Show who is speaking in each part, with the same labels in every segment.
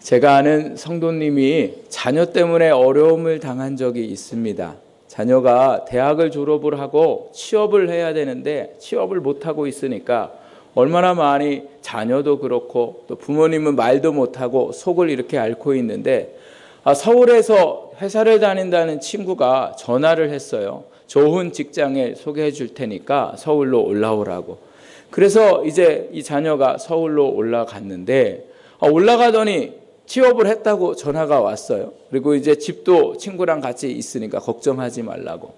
Speaker 1: 제가 아는 성도님이 자녀 때문에 어려움을 당한 적이 있습니다. 자녀가 대학을 졸업을 하고 취업을 해야 되는데 취업을 못하고 있으니까 얼마나 많이 자녀도 그렇고 또 부모님은 말도 못하고 속을 이렇게 앓고 있는데 서울에서 회사를 다닌다는 친구가 전화를 했어요. 좋은 직장에 소개해 줄 테니까 서울로 올라오라고. 그래서 이제 이 자녀가 서울로 올라갔는데 올라가더니 취업을 했다고 전화가 왔어요. 그리고 이제 집도 친구랑 같이 있으니까 걱정하지 말라고.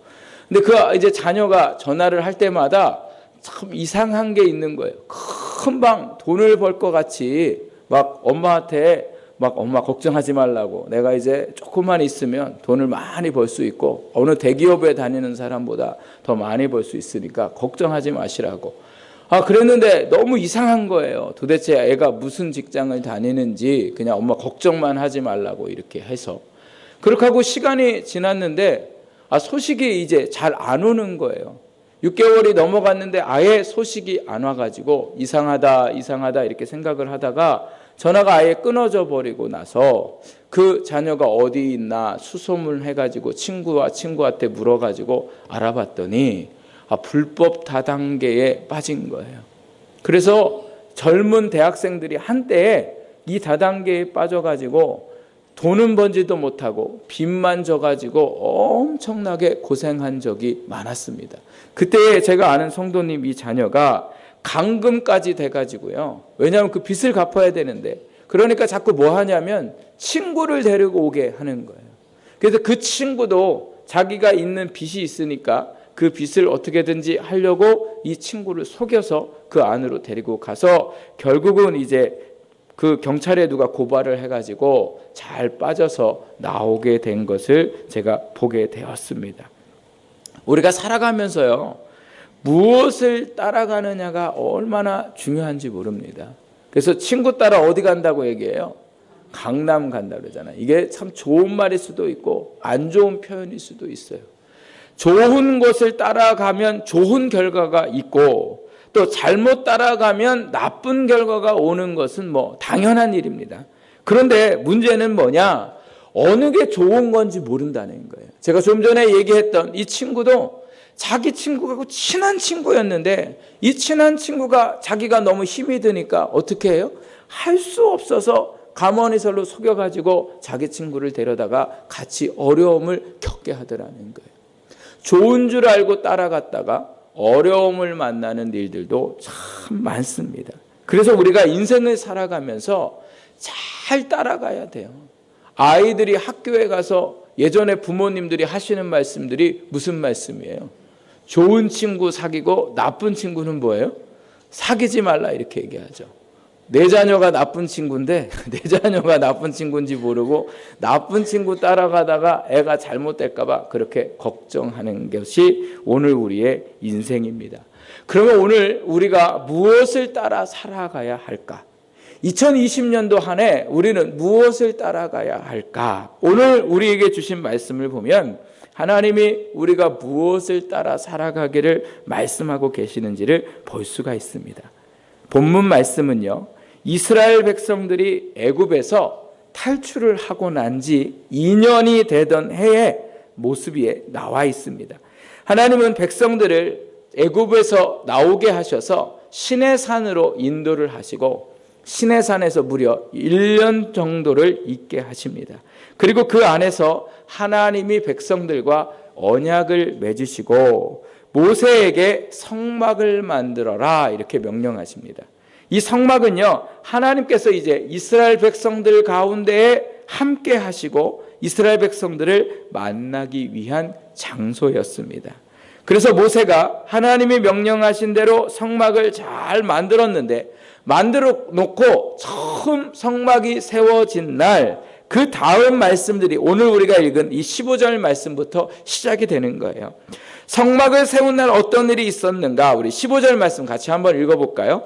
Speaker 1: 근데 이제 자녀가 전화를 할 때마다 참 이상한 게 있는 거예요. 금방 돈을 벌 것 같이 막 엄마한테 엄마 걱정하지 말라고. 내가 이제 조금만 있으면 돈을 많이 벌 수 있고 어느 대기업에 다니는 사람보다 더 많이 벌 수 있으니까 걱정하지 마시라고. 그랬는데 너무 이상한 거예요. 도대체 애가 무슨 직장을 다니는지 그냥 엄마 걱정만 하지 말라고 이렇게 해서. 그렇게 하고 시간이 지났는데 소식이 이제 잘 안 오는 거예요. 6개월이 넘어갔는데 아예 소식이 안 와가지고 이상하다 이렇게 생각을 하다가 전화가 아예 끊어져 버리고 나서 그 자녀가 어디 있나 수소문해가지고 친구한테 물어가지고 알아봤더니 불법 다단계에 빠진 거예요. 그래서 젊은 대학생들이 한때 이 다단계에 빠져가지고 돈은 번지도 못하고 빚만 져가지고 엄청나게 고생한 적이 많았습니다. 그때 제가 아는 성도님 이 자녀가 감금까지 돼가지고요. 왜냐하면 그 빚을 갚아야 되는데 그러니까 자꾸 뭐 하냐면 친구를 데리고 오게 하는 거예요. 그래서 그 친구도 자기가 있는 빚이 있으니까 그 빚을 어떻게든지 하려고 이 친구를 속여서 그 안으로 데리고 가서 결국은 이제 그 경찰에 누가 고발을 해가지고 잘 빠져서 나오게 된 것을 제가 보게 되었습니다. 우리가 살아가면서요, 무엇을 따라가느냐가 얼마나 중요한지 모릅니다. 그래서 친구 따라 어디 간다고 얘기해요? 강남 간다 그러잖아요. 이게 참 좋은 말일 수도 있고 안 좋은 표현일 수도 있어요. 좋은 것을 따라가면 좋은 결과가 있고 또 잘못 따라가면 나쁜 결과가 오는 것은 당연한 일입니다. 그런데 문제는 뭐냐? 어느 게 좋은 건지 모른다는 거예요. 제가 좀 전에 얘기했던 이 친구도 자기 친구가 친한 친구였는데 이 친한 친구가 자기가 너무 힘이 드니까 어떻게 해요? 할 수 없어서 가머니설로 속여가지고 자기 친구를 데려다가 같이 어려움을 겪게 하더라는 거예요. 좋은 줄 알고 따라갔다가 어려움을 만나는 일들도 참 많습니다. 그래서 우리가 인생을 살아가면서 잘 따라가야 돼요. 아이들이 학교에 가서 예전에 부모님들이 하시는 말씀들이 무슨 말씀이에요? 좋은 친구 사귀고 나쁜 친구는 뭐예요? 사귀지 말라 이렇게 얘기하죠. 내 자녀가 나쁜 친구인데 내 자녀가 나쁜 친구인지 모르고 나쁜 친구 따라가다가 애가 잘못될까 봐 그렇게 걱정하는 것이 오늘 우리의 인생입니다. 그러면 오늘 우리가 무엇을 따라 살아가야 할까? 2020년도 한 해 우리는 무엇을 따라가야 할까? 오늘 우리에게 주신 말씀을 보면 하나님이 우리가 무엇을 따라 살아가기를 말씀하고 계시는지를 볼 수가 있습니다. 본문 말씀은요, 이스라엘 백성들이 애굽에서 탈출을 하고 난 지 2년이 되던 해의 모습이 나와 있습니다. 하나님은 백성들을 애굽에서 나오게 하셔서 시내산으로 인도를 하시고 시내산에서 무려 1년 정도를 있게 하십니다. 그리고 그 안에서 하나님이 백성들과 언약을 맺으시고 모세에게 성막을 만들어라 이렇게 명령하십니다. 이 성막은요, 하나님께서 이제 이스라엘 백성들 가운데에 함께 하시고 이스라엘 백성들을 만나기 위한 장소였습니다. 그래서 모세가 하나님이 명령하신 대로 성막을 잘 만들었는데 만들어 놓고 처음 성막이 세워진 날 그 다음 말씀들이 오늘 우리가 읽은 이 15절 말씀부터 시작이 되는 거예요. 성막을 세운 날 어떤 일이 있었는가? 우리 15절 말씀 같이 한번 읽어볼까요?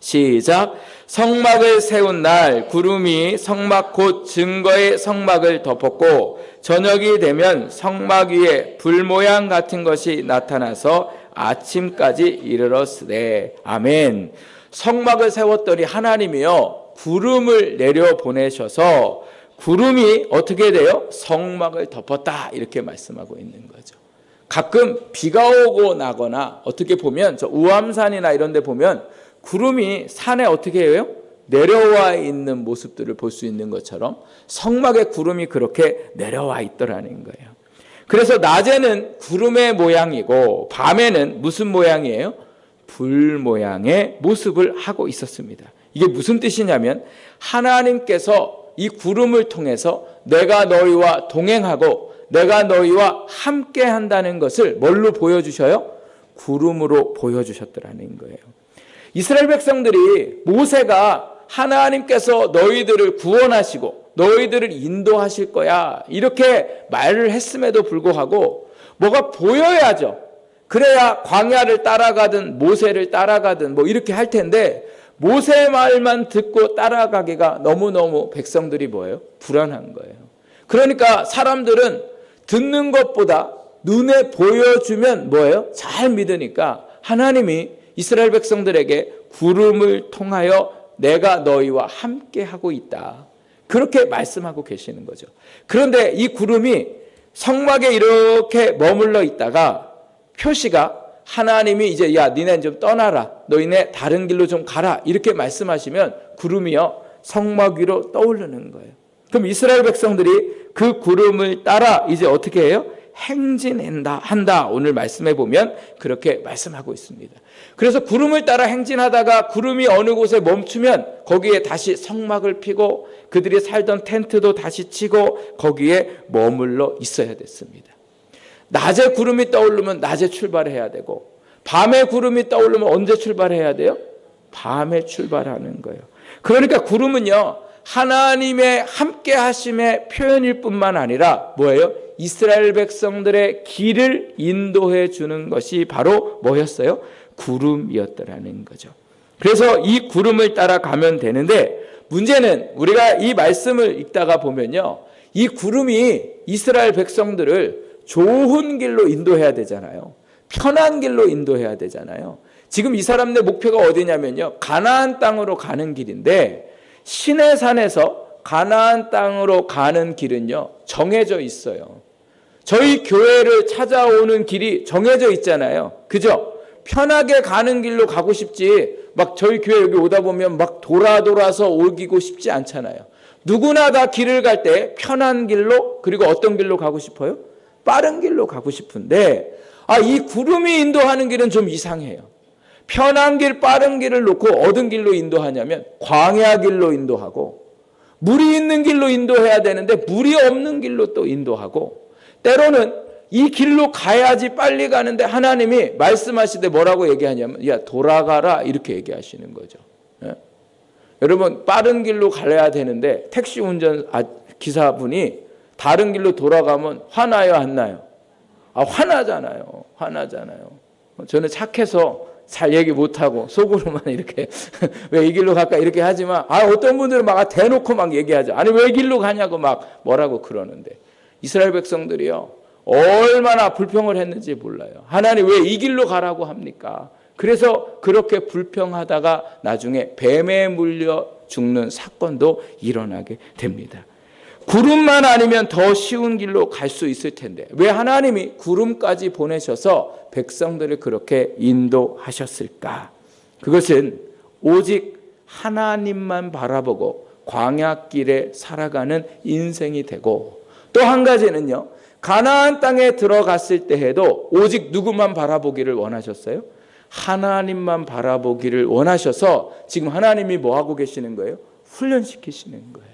Speaker 1: 시작. 성막을 세운 날 구름이 성막 곧 증거의 성막을 덮었고 저녁이 되면 성막 위에 불 모양 같은 것이 나타나서 아침까지 이르렀으되. 아멘. 성막을 세웠더니 하나님이요 구름을 내려 보내셔서 구름이 어떻게 돼요? 성막을 덮었다 이렇게 말씀하고 있는 거죠. 가끔 비가 오고 나거나 어떻게 보면 저 우암산이나 이런 데 보면 구름이 산에 어떻게 해요? 내려와 있는 모습들을 볼 수 있는 것처럼 성막에 구름이 그렇게 내려와 있더라는 거예요. 그래서 낮에는 구름의 모양이고 밤에는 무슨 모양이에요? 불 모양의 모습을 하고 있었습니다. 이게 무슨 뜻이냐면 하나님께서 이 구름을 통해서 내가 너희와 동행하고 내가 너희와 함께 한다는 것을 뭘로 보여주셔요? 구름으로 보여주셨더라는 거예요. 이스라엘 백성들이 모세가 하나님께서 너희들을 구원하시고 너희들을 인도하실 거야 이렇게 말을 했음에도 불구하고 뭐가 보여야죠. 그래야 광야를 따라가든 모세를 따라가든 뭐 이렇게 할 텐데 모세 말만 듣고 따라가기가 너무너무 백성들이 뭐예요? 불안한 거예요. 그러니까 사람들은 듣는 것보다 눈에 보여주면 뭐예요? 잘 믿으니까 하나님이 이스라엘 백성들에게 구름을 통하여 내가 너희와 함께 하고 있다. 그렇게 말씀하고 계시는 거죠. 그런데 이 구름이 성막에 이렇게 머물러 있다가 표시가 하나님이 이제 야 니네 좀 떠나라. 너희네 다른 길로 좀 가라. 이렇게 말씀하시면 구름이요 성막 위로 떠오르는 거예요. 그럼 이스라엘 백성들이 그 구름을 따라 이제 어떻게 해요? 행진한다. 오늘 말씀해 보면 그렇게 말씀하고 있습니다. 그래서 구름을 따라 행진하다가 구름이 어느 곳에 멈추면 거기에 다시 성막을 피고 그들이 살던 텐트도 다시 치고 거기에 머물러 있어야 됐습니다. 낮에 구름이 떠오르면 낮에 출발해야 되고 밤에 구름이 떠오르면 언제 출발해야 돼요? 밤에 출발하는 거예요. 그러니까 구름은요 하나님의 함께 하심의 표현일 뿐만 아니라 뭐예요? 이스라엘 백성들의 길을 인도해 주는 것이 바로 뭐였어요? 구름이었더라는 거죠. 그래서 이 구름을 따라가면 되는데 문제는 우리가 이 말씀을 읽다가 보면요 이 구름이 이스라엘 백성들을 좋은 길로 인도해야 되잖아요. 편한 길로 인도해야 되잖아요. 지금 이 사람들 목표가 어디냐면요 가나안 땅으로 가는 길인데 시내산에서 가나안 땅으로 가는 길은요 정해져 있어요. 저희 교회를 찾아오는 길이 정해져 있잖아요. 그죠? 편하게 가는 길로 가고 싶지 막 저희 교회 여기 오다 보면 막 돌아서 오기고 싶지 않잖아요. 누구나 다 길을 갈 때 편한 길로 그리고 어떤 길로 가고 싶어요? 빠른 길로 가고 싶은데 이 구름이 인도하는 길은 좀 이상해요. 편한 길, 빠른 길을 놓고 어떤 길로 인도하냐면 광야 길로 인도하고 물이 있는 길로 인도해야 되는데 물이 없는 길로 또 인도하고 때로는 이 길로 가야지 빨리 가는데 하나님이 말씀하시되 뭐라고 얘기하냐면 야 돌아가라 이렇게 얘기하시는 거죠. 예? 여러분 빠른 길로 가야 되는데 택시 운전 기사분이 다른 길로 돌아가면 화나요 안 나요? 화나잖아요. 저는 착해서 잘 얘기 못하고 속으로만 이렇게 왜 이 길로 갈까 이렇게 하지만 어떤 분들은 막 대놓고 막 얘기하죠. 아니 왜 이 길로 가냐고 막 뭐라고 그러는데 이스라엘 백성들이요 얼마나 불평을 했는지 몰라요. 하나님 왜 이 길로 가라고 합니까? 그래서 그렇게 불평하다가 나중에 뱀에 물려 죽는 사건도 일어나게 됩니다. 구름만 아니면 더 쉬운 길로 갈 수 있을 텐데 왜 하나님이 구름까지 보내셔서 백성들을 그렇게 인도하셨을까? 그것은 오직 하나님만 바라보고 광야길에 살아가는 인생이 되고 또 한 가지는요. 가나안 땅에 들어갔을 때에도 오직 누구만 바라보기를 원하셨어요? 하나님만 바라보기를 원하셔서 지금 하나님이 뭐 하고 계시는 거예요? 훈련시키시는 거예요.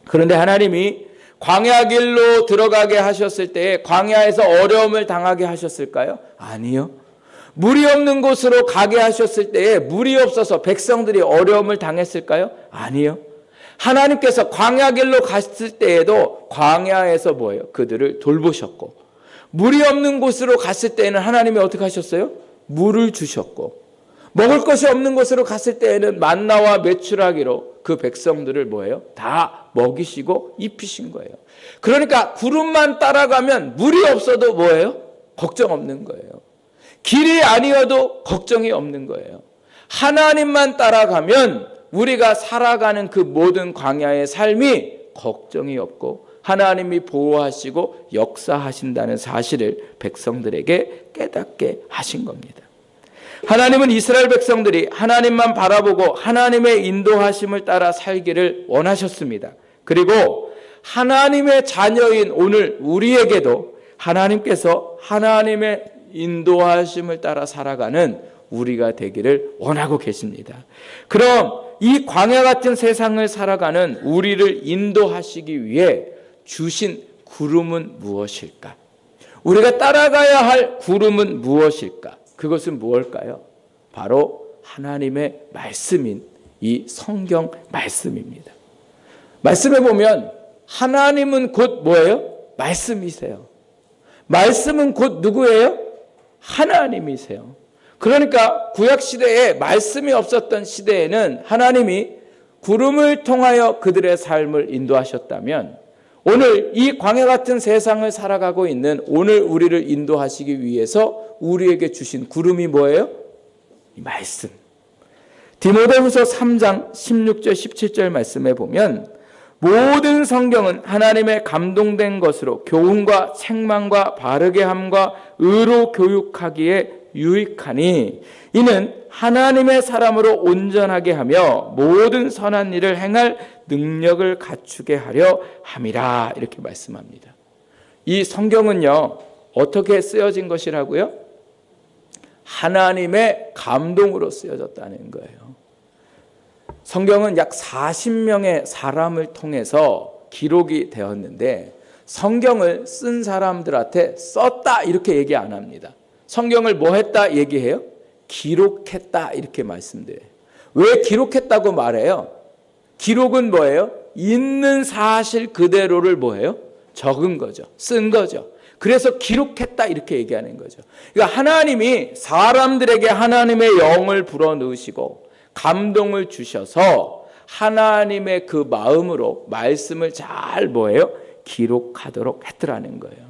Speaker 1: 그런데 하나님이 광야길로 들어가게 하셨을 때 광야에서 어려움을 당하게 하셨을까요? 아니요. 물이 없는 곳으로 가게 하셨을 때에 물이 없어서 백성들이 어려움을 당했을까요? 아니요. 하나님께서 광야길로 갔을 때에도 광야에서 뭐예요? 그들을 돌보셨고 물이 없는 곳으로 갔을 때에는 하나님이 어떻게 하셨어요? 물을 주셨고 먹을 것이 없는 곳으로 갔을 때에는 만나와 메추라기로 그 백성들을 뭐예요? 다 먹이시고 입히신 거예요. 그러니까 구름만 따라가면 물이 없어도 뭐예요? 걱정 없는 거예요. 길이 아니어도 걱정이 없는 거예요. 하나님만 따라가면 우리가 살아가는 그 모든 광야의 삶이 걱정이 없고 하나님이 보호하시고 역사하신다는 사실을 백성들에게 깨닫게 하신 겁니다. 하나님은 이스라엘 백성들이 하나님만 바라보고 하나님의 인도하심을 따라 살기를 원하셨습니다. 그리고 하나님의 자녀인 오늘 우리에게도 하나님께서 하나님의 인도하심을 따라 살아가는 우리가 되기를 원하고 계십니다. 그럼 이 광야 같은 세상을 살아가는 우리를 인도하시기 위해 주신 구름은 무엇일까? 우리가 따라가야 할 구름은 무엇일까? 그것은 무엇일까요? 바로 하나님의 말씀인 이 성경 말씀입니다. 말씀에 보면 하나님은 곧 뭐예요? 말씀이세요. 말씀은 곧 누구예요? 하나님이세요. 그러니까 구약시대에 말씀이 없었던 시대에는 하나님이 구름을 통하여 그들의 삶을 인도하셨다면 오늘 이 광야 같은 세상을 살아가고 있는 오늘 우리를 인도하시기 위해서 우리에게 주신 구름이 뭐예요? 이 말씀. 디모데후서 3장 16절 17절 말씀에 보면 모든 성경은 하나님의 감동된 것으로 교훈과 책망과 바르게 함과 의로 교육하기에 유익하니 이는 하나님의 사람으로 온전하게 하며 모든 선한 일을 행할 능력을 갖추게 하려 함이라 이렇게 말씀합니다. 이 성경은요 어떻게 쓰여진 것이라고요? 하나님의 감동으로 쓰여졌다는 거예요. 성경은 약 40명의 사람을 통해서 기록이 되었는데 성경을 쓴 사람들한테 썼다 이렇게 얘기 안 합니다. 성경을 뭐 했다 얘기해요? 기록했다 이렇게 말씀드려요. 왜 기록했다고 말해요? 기록은 뭐예요? 있는 사실 그대로를 뭐예요? 적은 거죠. 쓴 거죠. 그래서 기록했다 이렇게 얘기하는 거죠. 그러니까 하나님이 사람들에게 하나님의 영을 불어넣으시고 감동을 주셔서 하나님의 그 마음으로 말씀을 잘 뭐예요? 기록하도록 했더라는 거예요.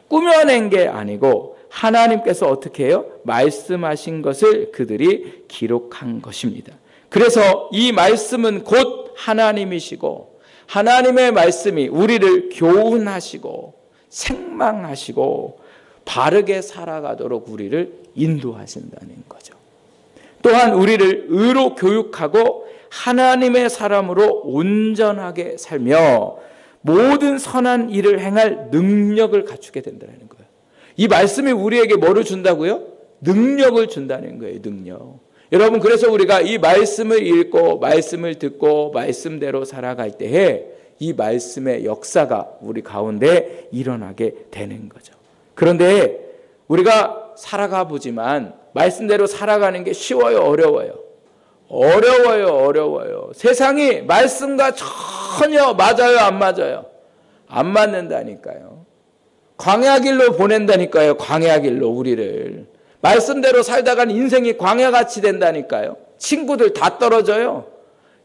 Speaker 1: 꾸며낸 게 아니고 하나님께서 어떻게 해요? 말씀하신 것을 그들이 기록한 것입니다. 그래서 이 말씀은 곧 하나님이시고 하나님의 말씀이 우리를 교훈하시고 책망하시고 바르게 살아가도록 우리를 인도하신다는 거죠. 또한 우리를 의로 교육하고 하나님의 사람으로 온전하게 살며 모든 선한 일을 행할 능력을 갖추게 된다는 거예요. 이 말씀이 우리에게 뭐를 준다고요? 능력을 준다는 거예요. 능력. 여러분 그래서 우리가 이 말씀을 읽고 말씀을 듣고 말씀대로 살아갈 때에 이 말씀의 역사가 우리 가운데 일어나게 되는 거죠. 그런데 우리가 살아가 보지만 말씀대로 살아가는 게 쉬워요? 어려워요? 어려워요. 세상이 말씀과 전혀 맞아요? 안 맞아요? 안 맞는다니까요. 광야 길로 보낸다니까요. 광야 길로 우리를. 말씀대로 살다간 인생이 광야같이 된다니까요. 친구들 다 떨어져요.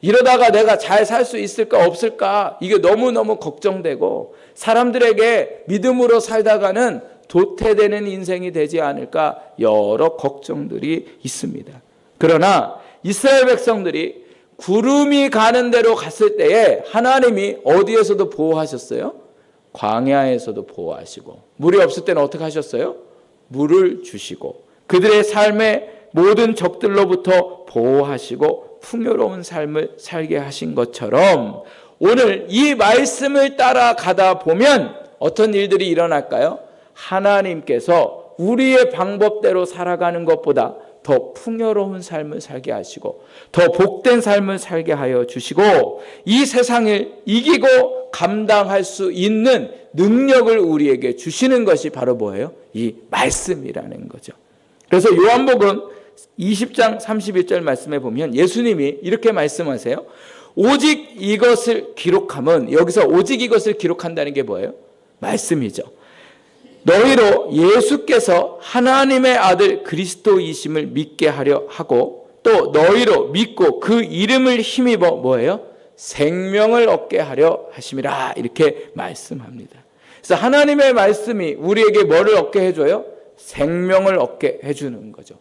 Speaker 1: 이러다가 내가 잘 살 수 있을까 없을까 이게 너무너무 걱정되고 사람들에게 믿음으로 살다가는 도태되는 인생이 되지 않을까 여러 걱정들이 있습니다. 그러나 이스라엘 백성들이 구름이 가는 대로 갔을 때에 하나님이 어디에서도 보호하셨어요? 광야에서도 보호하시고 물이 없을 때는 어떻게 하셨어요? 물을 주시고 그들의 삶의 모든 적들로부터 보호하시고 풍요로운 삶을 살게 하신 것처럼 오늘 이 말씀을 따라가다 보면 어떤 일들이 일어날까요? 하나님께서 우리의 방법대로 살아가는 것보다 더 풍요로운 삶을 살게 하시고 더 복된 삶을 살게 하여 주시고 이 세상을 이기고 감당할 수 있는 능력을 우리에게 주시는 것이 바로 뭐예요? 이 말씀이라는 거죠. 그래서 요한복음 20장 31절 말씀에 보면 예수님이 이렇게 말씀하세요. 오직 이것을 기록함은 여기서 오직 이것을 기록한다는 게 뭐예요? 말씀이죠. 너희로 예수께서 하나님의 아들 그리스도이심을 믿게 하려 하고 또 너희로 믿고 그 이름을 힘입어 뭐예요? 생명을 얻게 하려 하심이라 이렇게 말씀합니다. 그래서 하나님의 말씀이 우리에게 뭐를 얻게 해줘요? 생명을 얻게 해주는 거죠.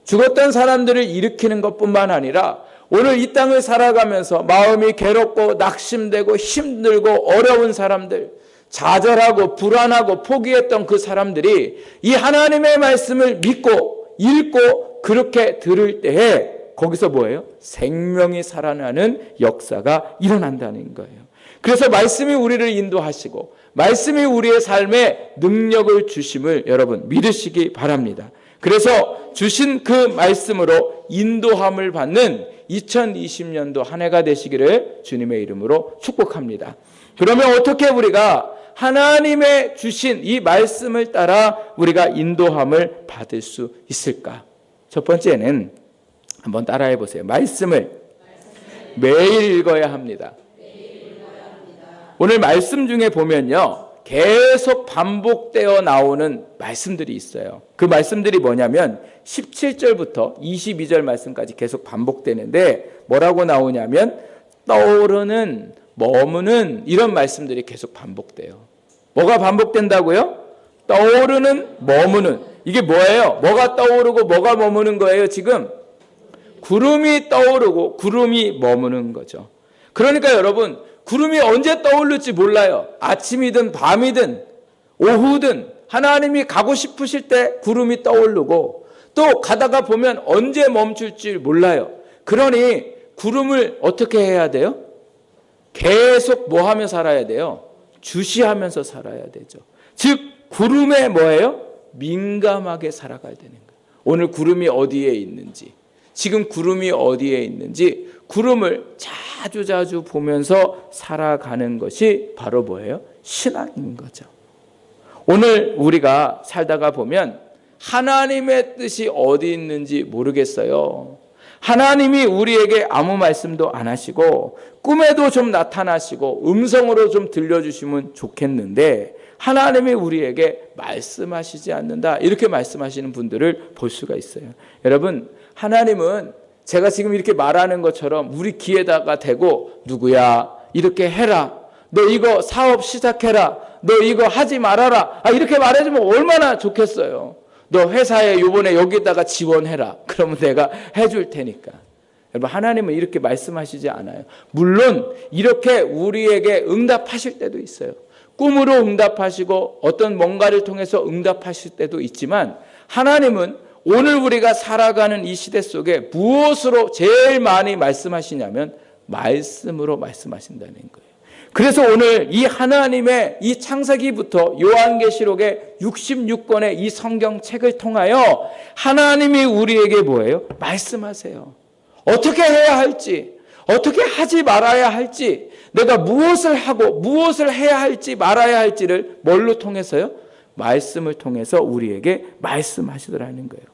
Speaker 1: 죽었던 사람들을 일으키는 것뿐만 아니라 오늘 이 땅을 살아가면서 마음이 괴롭고 낙심되고 힘들고 어려운 사람들, 좌절하고 불안하고 포기했던 그 사람들이 이 하나님의 말씀을 믿고 읽고 그렇게 들을 때에 거기서 뭐예요? 생명이 살아나는 역사가 일어난다는 거예요. 그래서 말씀이 우리를 인도하시고 말씀이 우리의 삶에 능력을 주심을 여러분 믿으시기 바랍니다. 그래서 주신 그 말씀으로 인도함을 받는 2020년도 한 해가 되시기를 주님의 이름으로 축복합니다. 그러면 어떻게 우리가 하나님의 주신 이 말씀을 따라 우리가 인도함을 받을 수 있을까? 첫 번째는 한번 따라해 보세요. 말씀을 매일 읽어야 합니다. 오늘 말씀 중에 보면요, 계속 반복되어 나오는 말씀들이 있어요. 그 말씀들이 뭐냐면 17절부터 22절 말씀까지 계속 반복되는데 뭐라고 나오냐면 떠오르는, 머무는 이런 말씀들이 계속 반복돼요. 뭐가 반복된다고요? 떠오르는, 머무는. 이게 뭐예요? 뭐가 떠오르고 뭐가 머무는 거예요 지금? 구름이 떠오르고 구름이 머무는 거죠. 그러니까 여러분, 구름이 언제 떠오를지 몰라요. 아침이든 밤이든 오후든 하나님이 가고 싶으실 때 구름이 떠오르고 또 가다가 보면 언제 멈출지 몰라요. 그러니 구름을 어떻게 해야 돼요? 계속 뭐 하며 살아야 돼요? 주시하면서 살아야 되죠. 즉 구름에 뭐예요? 민감하게 살아가야 되는 거예요. 오늘 구름이 어디에 있는지, 지금 구름이 어디에 있는지 구름을 자주 보면서 살아가는 것이 바로 뭐예요? 신앙인 거죠. 오늘 우리가 살다가 보면 하나님의 뜻이 어디 있는지 모르겠어요. 하나님이 우리에게 아무 말씀도 안 하시고 꿈에도 좀 나타나시고 음성으로 좀 들려주시면 좋겠는데 하나님이 우리에게 말씀하시지 않는다, 이렇게 말씀하시는 분들을 볼 수가 있어요. 여러분, 하나님은 제가 지금 이렇게 말하는 것처럼 우리 귀에다가 대고 누구야, 이렇게 해라, 너 이거 사업 시작해라, 너 이거 하지 말아라, 이렇게 말해주면 얼마나 좋겠어요. 너 회사에 요번에 여기다가 지원해라, 그러면 내가 해줄 테니까. 여러분, 하나님은 이렇게 말씀하시지 않아요. 물론 이렇게 우리에게 응답하실 때도 있어요. 꿈으로 응답하시고 어떤 뭔가를 통해서 응답하실 때도 있지만 하나님은 오늘 우리가 살아가는 이 시대 속에 무엇으로 제일 많이 말씀하시냐면 말씀으로 말씀하신다는 거예요. 그래서 오늘 이 하나님의 이 창세기부터 요한계시록의 66권의 이 성경책을 통하여 하나님이 우리에게 뭐예요? 말씀하세요. 어떻게 해야 할지, 어떻게 하지 말아야 할지, 내가 무엇을 하고 무엇을 해야 할지 말아야 할지를 뭘로 통해서요? 말씀을 통해서 우리에게 말씀하시더라는 거예요.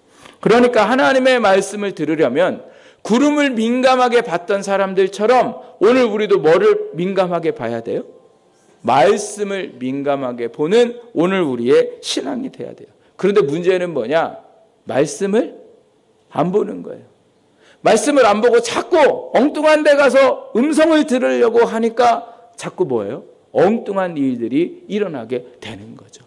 Speaker 1: 그러니까 하나님의 말씀을 들으려면 구름을 민감하게 봤던 사람들처럼 오늘 우리도 뭐를 민감하게 봐야 돼요? 말씀을 민감하게 보는 오늘 우리의 신앙이 돼야 돼요. 그런데 문제는 뭐냐? 말씀을 안 보는 거예요. 말씀을 안 보고 자꾸 엉뚱한 데 가서 음성을 들으려고 하니까 자꾸 뭐예요? 엉뚱한 일들이 일어나게 되는 거죠.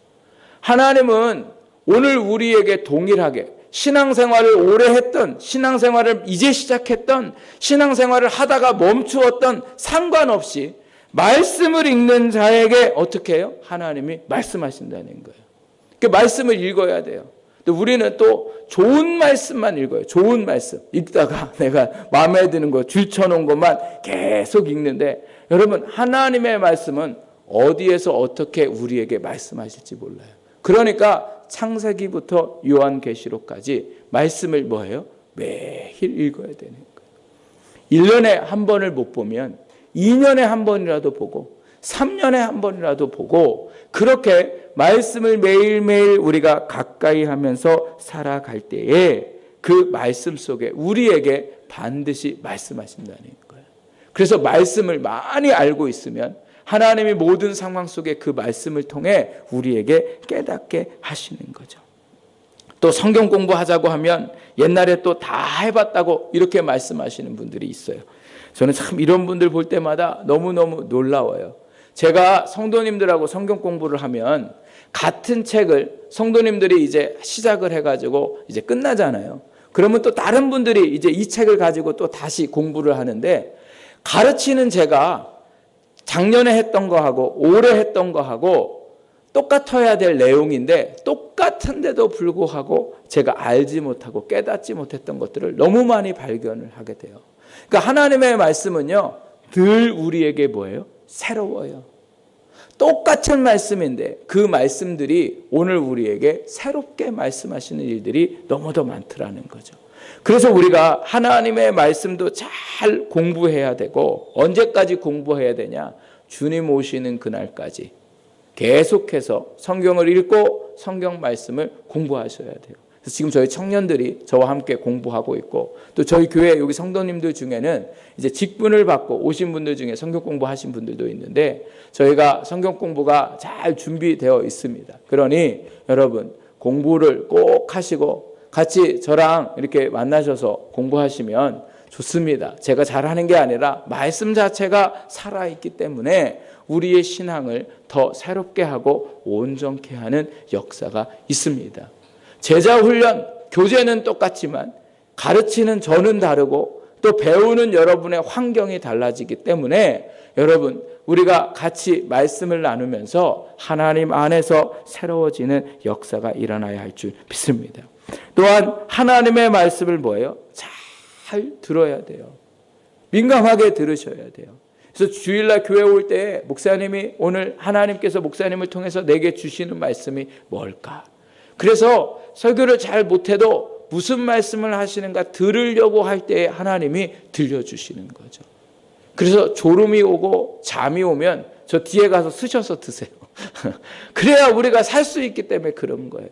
Speaker 1: 하나님은 오늘 우리에게 동일하게 신앙생활을 오래 했던, 신앙생활을 이제 시작했던, 신앙생활을 하다가 멈추었던 상관없이 말씀을 읽는 자에게 어떻게 해요? 하나님이 말씀하신다는 거예요. 그 말씀을 읽어야 돼요. 근데 우리는 또 좋은 말씀만 읽어요. 좋은 말씀. 읽다가 내가 마음에 드는 거 줄쳐놓은 것만 계속 읽는데 여러분, 하나님의 말씀은 어디에서 어떻게 우리에게 말씀하실지 몰라요. 그러니까 창세기부터 요한계시록까지 말씀을 뭐예요? 매일 읽어야 되는 거예요. 1년에 한 번을 못 보면 2년에 한 번이라도 보고 3년에 한 번이라도 보고 그렇게 말씀을 매일매일 우리가 가까이 하면서 살아갈 때에 그 말씀 속에 우리에게 반드시 말씀하신다는 거예요. 그래서 말씀을 많이 알고 있으면 하나님이 모든 상황 속에 그 말씀을 통해 우리에게 깨닫게 하시는 거죠. 또 성경 공부하자고 하면 옛날에 또 다 해봤다고 이렇게 말씀하시는 분들이 있어요. 저는 참 이런 분들 볼 때마다 너무너무 놀라워요. 제가 성도님들하고 성경 공부를 하면 같은 책을 성도님들이 이제 시작을 해가지고 이제 끝나잖아요. 그러면 또 다른 분들이 이제 이 책을 가지고 또 다시 공부를 하는데, 가르치는 제가 작년에 했던 거하고 올해 했던 거하고 똑같아야 될 내용인데 똑같은데도 불구하고 제가 알지 못하고 깨닫지 못했던 것들을 너무 많이 발견을 하게 돼요. 그러니까 하나님의 말씀은요, 늘 우리에게 뭐예요? 새로워요. 똑같은 말씀인데 그 말씀들이 오늘 우리에게 새롭게 말씀하시는 일들이 너무도 많더라는 거죠. 그래서 우리가 하나님의 말씀도 잘 공부해야 되고, 언제까지 공부해야 되냐? 주님 오시는 그날까지 계속해서 성경을 읽고 성경 말씀을 공부하셔야 돼요. 그래서 지금 저희 청년들이 저와 함께 공부하고 있고, 또 저희 교회 여기 성도님들 중에는 이제 직분을 받고 오신 분들 중에 성경 공부하신 분들도 있는데, 저희가 성경 공부가 잘 준비되어 있습니다. 그러니 여러분, 공부를 꼭 하시고 같이 저랑 이렇게 만나셔서 공부하시면 좋습니다. 제가 잘하는 게 아니라 말씀 자체가 살아있기 때문에 우리의 신앙을 더 새롭게 하고 온전케 하는 역사가 있습니다. 제자 훈련, 교재는 똑같지만 가르치는 저는 다르고 또 배우는 여러분의 환경이 달라지기 때문에 여러분, 우리가 같이 말씀을 나누면서 하나님 안에서 새로워지는 역사가 일어나야 할 줄 믿습니다. 또한 하나님의 말씀을 뭐예요? 잘 들어야 돼요. 민감하게 들으셔야 돼요. 그래서 주일날 교회 올 때 목사님이 오늘 하나님께서 목사님을 통해서 내게 주시는 말씀이 뭘까? 그래서 설교를 잘 못해도 무슨 말씀을 하시는가 들으려고 할 때 하나님이 들려주시는 거죠. 그래서 졸음이 오고 잠이 오면 저 뒤에 가서 쓰셔서 드세요. 그래야 우리가 살 수 있기 때문에 그런 거예요.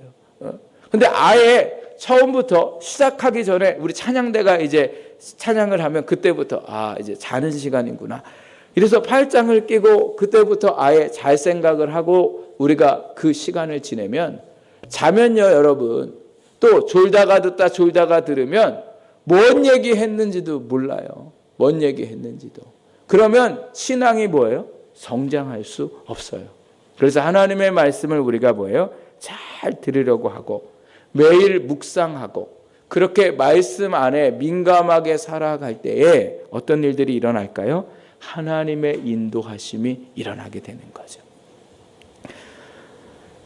Speaker 1: 근데 아예 처음부터 시작하기 전에 우리 찬양대가 이제 찬양을 하면 그때부터 이제 자는 시간이구나. 이래서 팔짱을 끼고 그때부터 아예 잘 생각을 하고 우리가 그 시간을 지내면, 자면요 여러분, 또 졸다가 듣다 졸다가 들으면 뭔 얘기 했는지도 몰라요. 뭔 얘기 했는지도. 그러면 신앙이 뭐예요? 성장할 수 없어요. 그래서 하나님의 말씀을 우리가 뭐예요? 잘 들으려고 하고 매일 묵상하고 그렇게 말씀 안에 민감하게 살아갈 때에 어떤 일들이 일어날까요? 하나님의 인도하심이 일어나게 되는 거죠.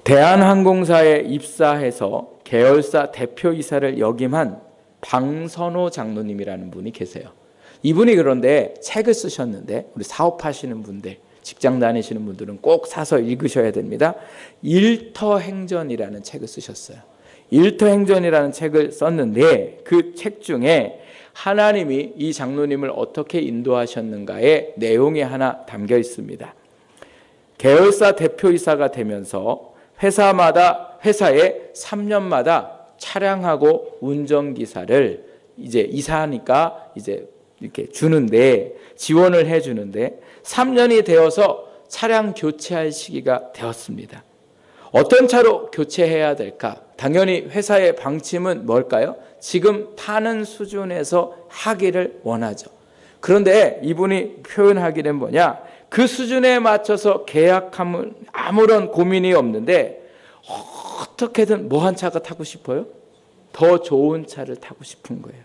Speaker 1: 대한항공사에 입사해서 계열사 대표이사를 역임한 방선호 장로님이라는 분이 계세요. 이분이 그런데 책을 쓰셨는데 우리 사업하시는 분들, 직장 다니시는 분들은 꼭 사서 읽으셔야 됩니다. 일터행전이라는 책을 쓰셨어요. 일터행전이라는 책을 썼는데 그 책 중에 하나님이 이 장로님을 어떻게 인도하셨는가의 내용이 하나 담겨 있습니다. 계열사 대표이사가 되면서 회사에 3년마다 차량하고 운전기사를 이제 이사하니까 이제 이렇게 주는데, 지원을 해주는데 3년이 되어서 차량 교체할 시기가 되었습니다. 어떤 차로 교체해야 될까? 당연히 회사의 방침은 뭘까요? 지금 타는 수준에서 하기를 원하죠. 그런데 이분이 표현하기는 뭐냐? 그 수준에 맞춰서 계약하면 아무런 고민이 없는데 어떻게든 뭐 한 차가 타고 싶어요? 더 좋은 차를 타고 싶은 거예요.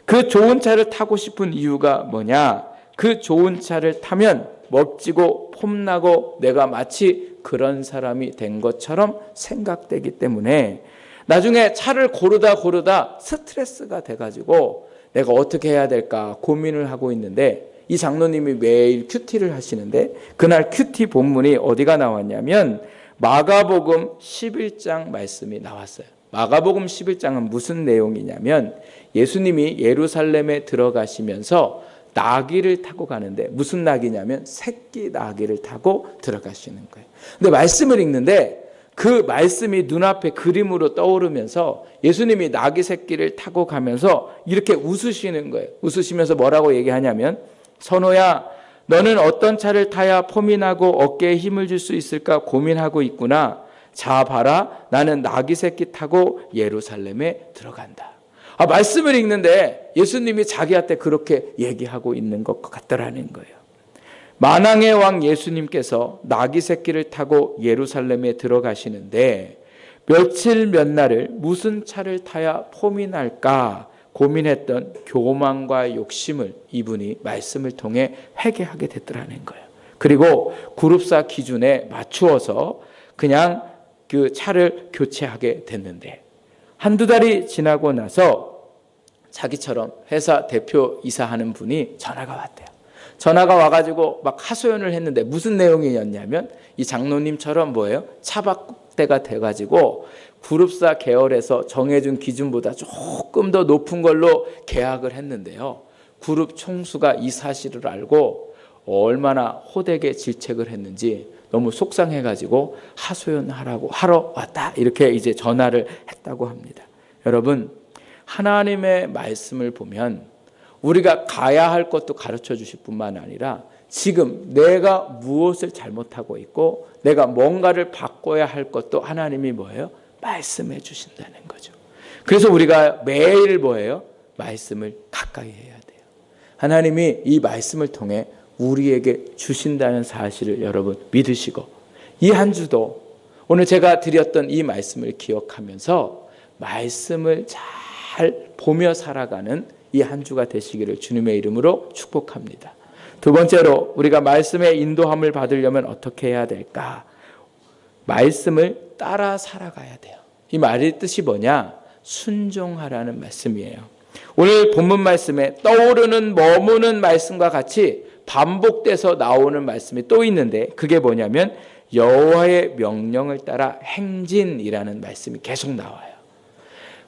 Speaker 1: 그 좋은 차를 타고 싶은 이유가 뭐냐? 그 좋은 차를 타면 멋지고 폼나고 내가 마치 그런 사람이 된 것처럼 생각되기 때문에 나중에 차를 고르다 스트레스가 돼가지고 내가 어떻게 해야 될까 고민을 하고 있는데, 이 장로님이 매일 큐티를 하시는데 그날 큐티 본문이 어디가 나왔냐면 마가복음 11장 말씀이 나왔어요. 마가복음 11장은 무슨 내용이냐면 예수님이 예루살렘에 들어가시면서 나귀를 타고 가는데, 무슨 나귀냐면 새끼 나귀를 타고 들어가시는 거예요. 근데 말씀을 읽는데 그 말씀이 눈앞에 그림으로 떠오르면서 예수님이 나귀 새끼를 타고 가면서 이렇게 웃으시는 거예요. 웃으시면서 뭐라고 얘기하냐면, 선호야, 너는 어떤 차를 타야 폼이 나고 어깨에 힘을 줄 수 있을까 고민하고 있구나. 자, 봐라. 나는 나귀 새끼 타고 예루살렘에 들어간다. 말씀을 읽는데 예수님이 자기한테 그렇게 얘기하고 있는 것 같더라는 거예요. 만왕의 왕 예수님께서 나귀 새끼를 타고 예루살렘에 들어가시는데 며칠 몇 날을 무슨 차를 타야 폼이 날까 고민했던 교만과 욕심을 이분이 말씀을 통해 회개하게 됐더라는 거예요. 그리고 그룹사 기준에 맞추어서 그냥 그 차를 교체하게 됐는데, 한두 달이 지나고 나서 자기처럼 회사 대표 이사하는 분이 전화가 왔대요. 전화가 와가지고 막 하소연을 했는데 무슨 내용이었냐면, 이 장로님처럼 뭐예요? 차박대가 돼가지고 그룹사 계열에서 정해준 기준보다 조금 더 높은 걸로 계약을 했는데요. 그룹 총수가 이 사실을 알고 얼마나 호되게 질책을 했는지 너무 속상해가지고 하소연하라고 하러 왔다, 이렇게 이제 전화를 했다고 합니다. 여러분, 하나님의 말씀을 보면 우리가 가야 할 것도 가르쳐 주실 뿐만 아니라 지금 내가 무엇을 잘못하고 있고 내가 뭔가를 바꿔야 할 것도 하나님이 뭐예요? 말씀해 주신다는 거죠. 그래서 우리가 매일 뭐예요? 말씀을 가까이 해야 돼요. 하나님이 이 말씀을 통해 우리에게 주신다는 사실을 여러분 믿으시고, 이 한 주도 오늘 제가 드렸던 이 말씀을 기억하면서 말씀을 잘 보며 살아가는 이 한 주가 되시기를 주님의 이름으로 축복합니다. 두 번째로, 우리가 말씀의 인도함을 받으려면 어떻게 해야 될까? 말씀을 따라 살아가야 돼요. 이 말의 뜻이 뭐냐? 순종하라는 말씀이에요. 오늘 본문 말씀에 떠오르는 머무는 말씀과 같이 반복돼서 나오는 말씀이 또 있는데, 그게 뭐냐면 여호와의 명령을 따라 행진이라는 말씀이 계속 나와요.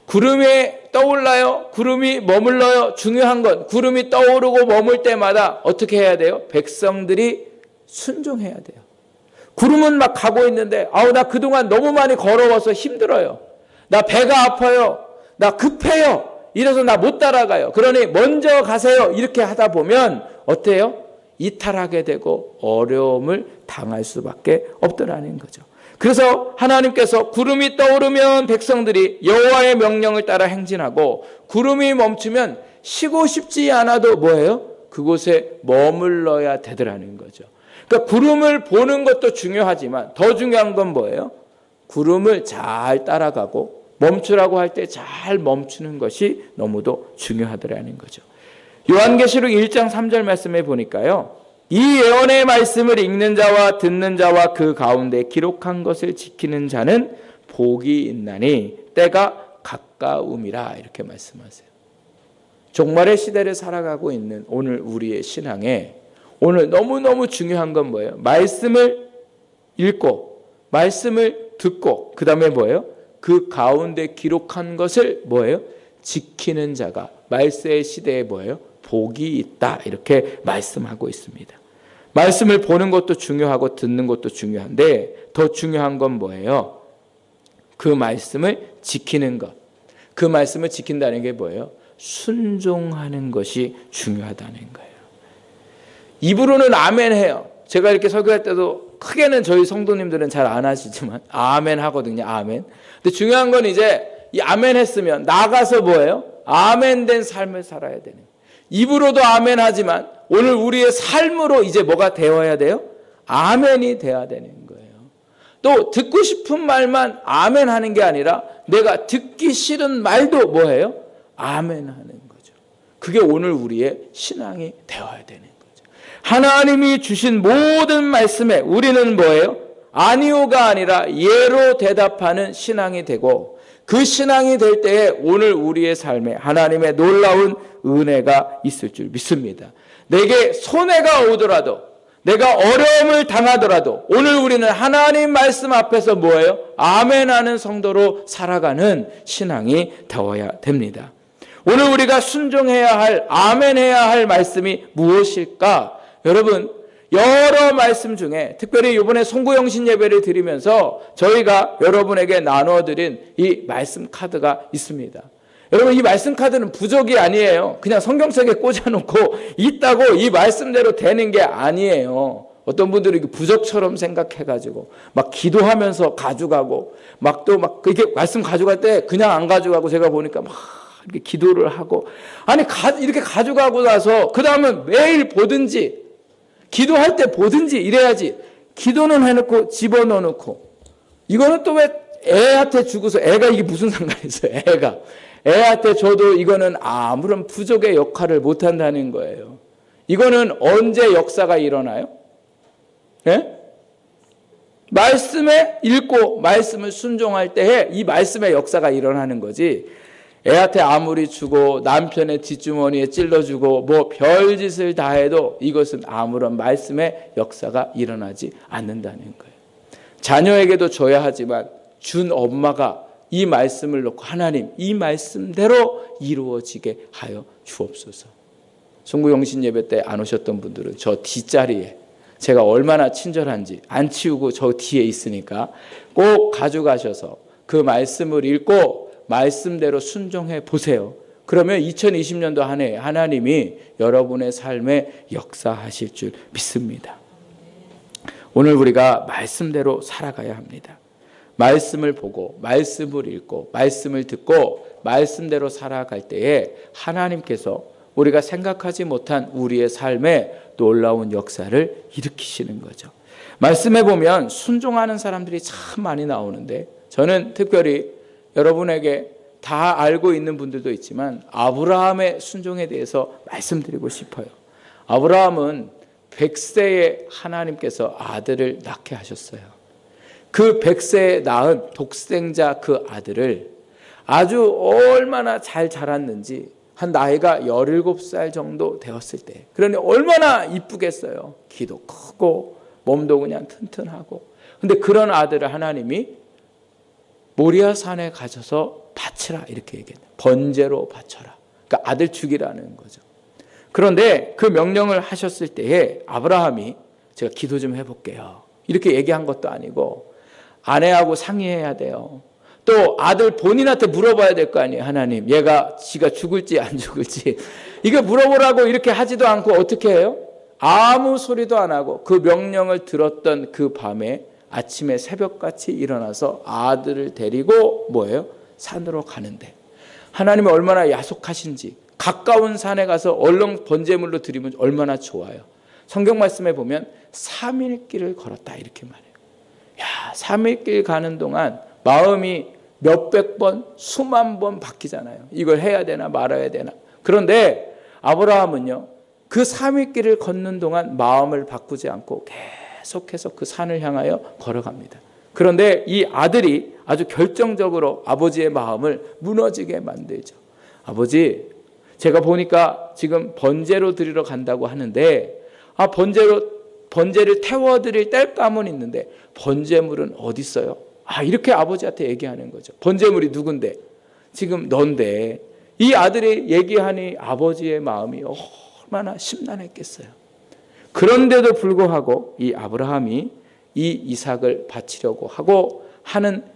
Speaker 1: 구름이 떠올라요? 구름이 머물러요? 중요한 건 구름이 떠오르고 머물 때마다 어떻게 해야 돼요? 백성들이 순종해야 돼요. 구름은 막 가고 있는데, 나 그동안 너무 많이 걸어와서 힘들어요. 나 배가 아파요. 나 급해요. 이래서 나 못 따라가요. 그러니 먼저 가세요. 이렇게 하다 보면 어때요? 이탈하게 되고 어려움을 당할 수밖에 없더라는 거죠. 그래서 하나님께서 구름이 떠오르면 백성들이 여호와의 명령을 따라 행진하고, 구름이 멈추면 쉬고 싶지 않아도 뭐예요? 그곳에 머물러야 되더라는 거죠. 그러니까 구름을 보는 것도 중요하지만 더 중요한 건 뭐예요? 구름을 잘 따라가고 멈추라고 할 때 잘 멈추는 것이 너무도 중요하더라는 거죠. 요한계시록 1장 3절 말씀에 보니까요, 이 예언의 말씀을 읽는 자와 듣는 자와 그 가운데 기록한 것을 지키는 자는 복이 있나니 때가 가까움이라, 이렇게 말씀하세요. 종말의 시대를 살아가고 있는 오늘 우리의 신앙에 오늘 너무너무 중요한 건 뭐예요? 말씀을 읽고 말씀을 듣고 그 다음에 뭐예요? 그 가운데 기록한 것을 뭐예요? 지키는 자가 말세의 시대에 뭐예요? 복이 있다, 이렇게 말씀하고 있습니다. 말씀을 보는 것도 중요하고 듣는 것도 중요한데 더 중요한 건 뭐예요? 그 말씀을 지키는 것. 그 말씀을 지킨다는 게 뭐예요? 순종하는 것이 중요하다는 거예요. 입으로는 아멘 해요. 제가 이렇게 설교할 때도 크게는 저희 성도님들은 잘 안 하시지만 아멘 하거든요. 아멘. 근데 중요한 건 이제 이 아멘 했으면 나가서 뭐예요? 아멘 된 삶을 살아야 되는 거예요. 입으로도 아멘 하지만 오늘 우리의 삶으로 이제 뭐가 되어야 돼요? 아멘이 되어야 되는 거예요. 또 듣고 싶은 말만 아멘 하는 게 아니라 내가 듣기 싫은 말도 뭐예요? 아멘 하는 거죠. 그게 오늘 우리의 신앙이 되어야 되는 거죠. 하나님이 주신 모든 말씀에 우리는 뭐예요? 아니오가 아니라 예로 대답하는 신앙이 되고, 그 신앙이 될 때에 오늘 우리의 삶에 하나님의 놀라운 은혜가 있을 줄 믿습니다. 내게 손해가 오더라도, 내가 어려움을 당하더라도 오늘 우리는 하나님 말씀 앞에서 뭐예요? 아멘하는 성도로 살아가는 신앙이 되어야 됩니다. 오늘 우리가 순종해야 할, 아멘해야 할 말씀이 무엇일까? 여러분, 여러 말씀 중에 특별히 이번에 송구영신 예배를 드리면서 저희가 여러분에게 나눠드린 이 말씀 카드가 있습니다. 여러분, 이 말씀 카드는 부적이 아니에요. 그냥 성경책에 꽂아놓고 있다고 이 말씀대로 되는 게 아니에요. 어떤 분들은 부적처럼 생각해가지고 막 기도하면서 가져가고 막 또 막 이렇게 말씀 가져갈 때 그냥 안 가져가고, 제가 보니까 막 이렇게 기도를 하고, 아니 이렇게 가져가고 나서 그 다음은 매일 보든지 기도할 때 보든지 이래야지. 기도는 해놓고 집어넣어놓고, 이거는 또 왜 애한테 주고서, 애가 이게 무슨 상관이 있어요? 애한테 줘도 이거는 아무런 부족의 역할을 못한다는 거예요. 이거는 언제 역사가 일어나요? 예? 말씀에 읽고 말씀을 순종할 때에 이 말씀의 역사가 일어나는 거지. 애한테 아무리 주고 남편의 뒷주머니에 찔러주고 뭐 별짓을 다 해도 이것은 아무런 말씀의 역사가 일어나지 않는다는 거예요. 자녀에게도 줘야 하지만 준 엄마가 이 말씀을 놓고 하나님 이 말씀대로 이루어지게 하여 주옵소서. 송구영신 예배 때 안 오셨던 분들은 저 뒷자리에 제가 얼마나 친절한지 안 치우고 저 뒤에 있으니까 꼭 가져가셔서 그 말씀을 읽고 말씀대로 순종해 보세요. 그러면 2020년도 한 해 하나님이 여러분의 삶에 역사하실 줄 믿습니다. 오늘 우리가 말씀대로 살아가야 합니다. 말씀을 보고 말씀을 읽고 말씀을 듣고 말씀대로 살아갈 때에 하나님께서 우리가 생각하지 못한 우리의 삶에 놀라운 역사를 일으키시는 거죠. 말씀해 보면 순종하는 사람들이 참 많이 나오는데 저는 특별히 여러분에게 다 알고 있는 분들도 있지만 아브라함의 순종에 대해서 말씀드리고 싶어요. 아브라함은 100세에 하나님께서 아들을 낳게 하셨어요. 그 100세에 낳은 독생자 그 아들을 아주 얼마나 잘 자랐는지 한 나이가 17살 정도 되었을 때 그러니 얼마나 이쁘겠어요. 키도 크고 몸도 그냥 튼튼하고. 근데 그런 아들을 하나님이 모리아 산에 가셔서 바치라 이렇게 얘기했어요. 번제로 바쳐라. 그러니까 아들 죽이라는 거죠. 그런데 그 명령을 하셨을 때에 아브라함이 제가 기도 좀 해볼게요. 이렇게 얘기한 것도 아니고 아내하고 상의해야 돼요. 또 아들 본인한테 물어봐야 될 거 아니에요. 하나님 지가 죽을지 안 죽을지 이거 물어보라고 이렇게 하지도 않고 어떻게 해요? 아무 소리도 안 하고 그 명령을 들었던 그 밤에 아침에 새벽같이 일어나서 아들을 데리고 뭐예요? 산으로 가는데 하나님이 얼마나 야속하신지 가까운 산에 가서 얼른 번제물로 드리면 얼마나 좋아요. 성경 말씀에 보면 3일 길을 걸었다 이렇게 말해요. 3일 길 가는 동안 마음이 몇백 번, 수만 번 바뀌잖아요. 이걸 해야 되나 말아야 되나. 그런데 아브라함은요. 그 3일 길을 걷는 동안 마음을 바꾸지 않고 계속해서 그 산을 향하여 걸어갑니다. 그런데 이 아들이 아주 결정적으로 아버지의 마음을 무너지게 만들죠. 아버지, 제가 보니까 지금 번제로 드리러 간다고 하는데 번제를 태워드릴 땔감은 있는데 번제물은 어디 있어요? 이렇게 아버지한테 얘기하는 거죠. 번제물이 누군데? 지금 넌데. 이 아들이 얘기하니 아버지의 마음이 얼마나 심란했겠어요. 그런데도 불구하고 이 아브라함이 이 이삭을 바치려고 하고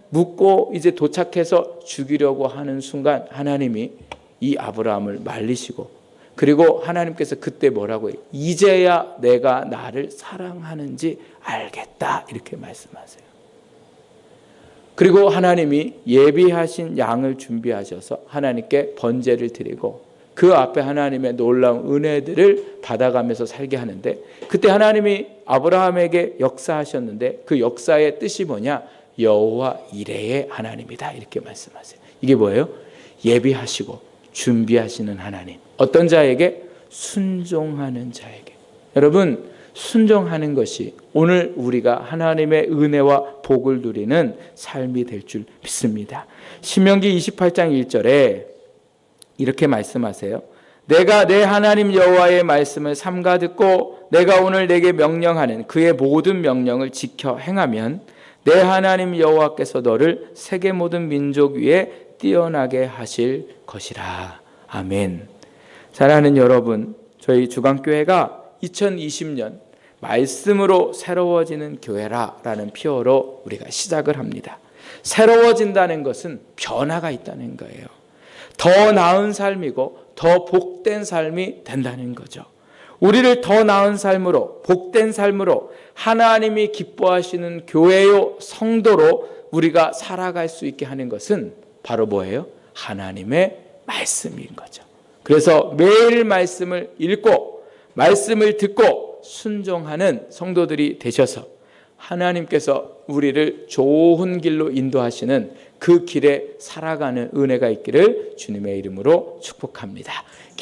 Speaker 1: 묻고 이제 도착해서 죽이려고 하는 순간 하나님이 이 아브라함을 말리시고 그리고 하나님께서 그때 뭐라고 해요? 이제야 내가 나를 사랑하는지 알겠다 이렇게 말씀하세요. 그리고 하나님이 예비하신 양을 준비하셔서 하나님께 번제를 드리고 그 앞에 하나님의 놀라운 은혜들을 받아가면서 살게 하는데 그때 하나님이 아브라함에게 역사하셨는데 그 역사의 뜻이 뭐냐? 여호와 이레의 하나님이다 이렇게 말씀하세요. 이게 뭐예요? 예비하시고 준비하시는 하나님. 어떤 자에게? 순종하는 자에게. 여러분 순종하는 것이 오늘 우리가 하나님의 은혜와 복을 누리는 삶이 될 줄 믿습니다. 신명기 28장 1절에 이렇게 말씀하세요. 내가 내 하나님 여호와의 말씀을 삼가 듣고 내가 오늘 내게 명령하는 그의 모든 명령을 지켜 행하면 내 하나님 여호와께서 너를 세계 모든 민족 위에 뛰어나게 하실 것이라. 아멘. 사랑하는 여러분, 저희 주강교회가 2020년 말씀으로 새로워지는 교회라라는 피어로 우리가 시작을 합니다. 새로워진다는 것은 변화가 있다는 거예요. 더 나은 삶이고 더 복된 삶이 된다는 거죠. 우리를 더 나은 삶으로 복된 삶으로 하나님이 기뻐하시는 교회요 성도로 우리가 살아갈 수 있게 하는 것은 바로 뭐예요? 하나님의 말씀인 거죠. 그래서 매일 말씀을 읽고 말씀을 듣고 순종하는 성도들이 되셔서 하나님께서 우리를 좋은 길로 인도하시는 그 길에 살아가는 은혜가 있기를 주님의 이름으로 축복합니다.